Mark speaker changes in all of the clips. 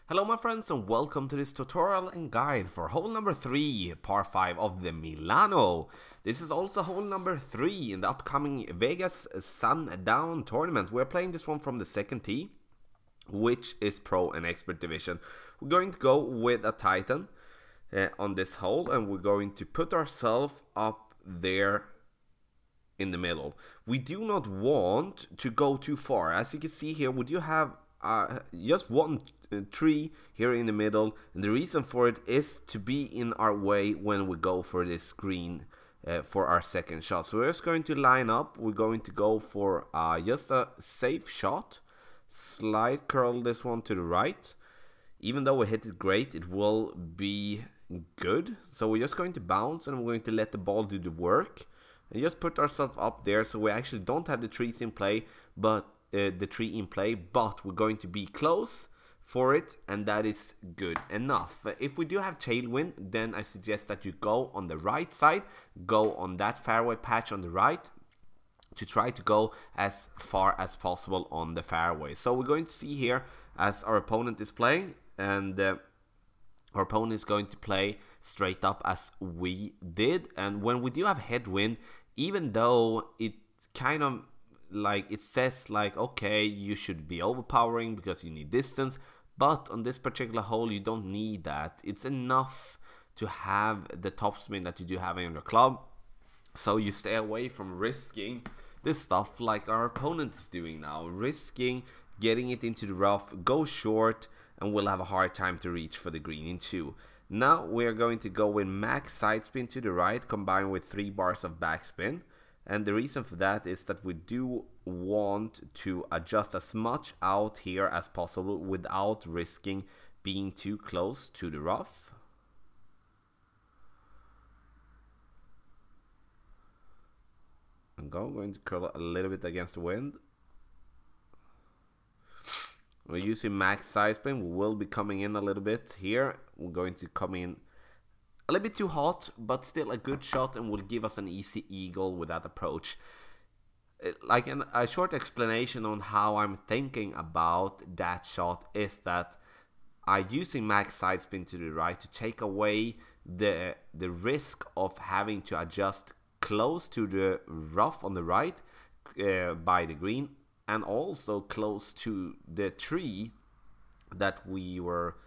Speaker 1: Hello my friends and welcome to this tutorial and guide for hole number 3, par 5 of the Milano. This is also hole number 3 in the upcoming Vegas Sundown tournament. We're playing this one from the second tee, which is Pro and Expert division. We're going to go with a Titan on this hole, and we're going to put ourselves up there in the middle. We do not want to go too far. As you can see here, we do have just one tree here in the middle, and the reason for it is to be in our way when we go for this green for our second shot. So we're just going to line up. We're going to go for just a safe shot, slide curl this one to the right. Even though we hit it great, it will be good. So we're just going to bounce and we're going to let the ball do the work and just put ourselves up there, so we actually don't have the trees in play, but we're going to be close for it, and that is good enough. If we do have tailwind, then I suggest that you go on the right side, go on that fairway patch on the right to try to go as far as possible on the fairway. So we're going to see here as our opponent is playing, and our opponent is going to play straight up as we did. And when we do have headwind, even though it kind of like it says like, okay, you should be overpowering because you need distance, but on this particular hole you don't need that. It's enough to have the topspin that you do have in your club, so you stay away from risking this stuff like our opponent is doing now, risking getting it into the rough, go short, and we'll have a hard time to reach for the green in 2. Now we are going to go with max side spin to the right combined with 3 bars of backspin. And the reason for that is that we do want to adjust as much out here as possible without risking being too close to the rough. I'm going to curl a little bit against the wind. We're using max side spin. We will be coming in a little bit here. We're going to come in a little bit too hot, but still a good shot, and will give us an easy eagle with that approach. Like a short explanation on how I'm thinking about that shot is that I'm using max side spin to the right to take away the risk of having to adjust close to the rough on the right by the green, and also close to the tree that we were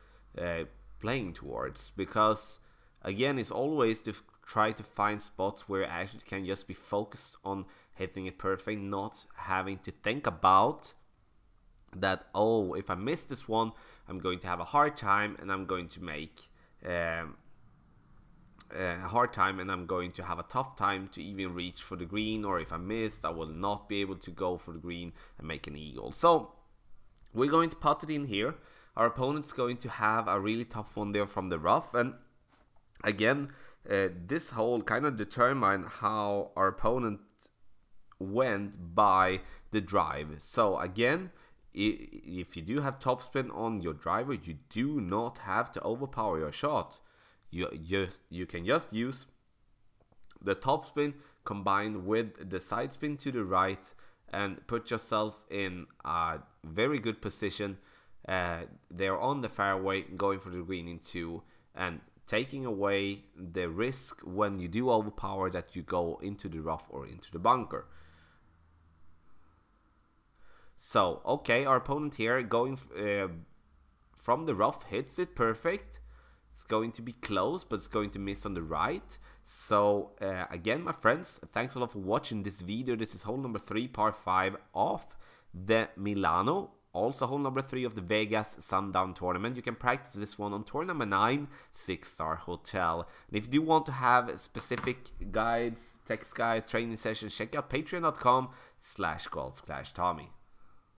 Speaker 1: playing towards, because again, it's always to try to find spots where you actually can just be focused on hitting it perfect, not having to think about that, oh, if I miss this one, I'm going to have a hard time, and I'm going to make a hard time, and I'm going to have a tough time to even reach for the green, or if I missed, I will not be able to go for the green and make an eagle. So we're going to putt it in here. Our opponent's going to have a really tough one there from the rough, and again, this hole kind of determined how our opponent went by the drive. So again, if you do have topspin on your driver, you do not have to overpower your shot. You can just use the topspin combined with the side spin to the right and put yourself in a very good position. They're on the fairway going for the green in 2, and taking away the risk when you do overpower that you go into the rough or into the bunker. So, okay, our opponent here going from the rough hits it perfect. It's going to be close, but it's going to miss on the right. So, again, my friends, thanks a lot for watching this video. This is hole number 3, par 5 of the Milano. Also hole number 3 of the Vegas Sundown tournament. You can practice this one on tour number 9, 6-star hotel. And if you do want to have specific guides, text guides, training sessions, check out patreon.com/golf-tommy.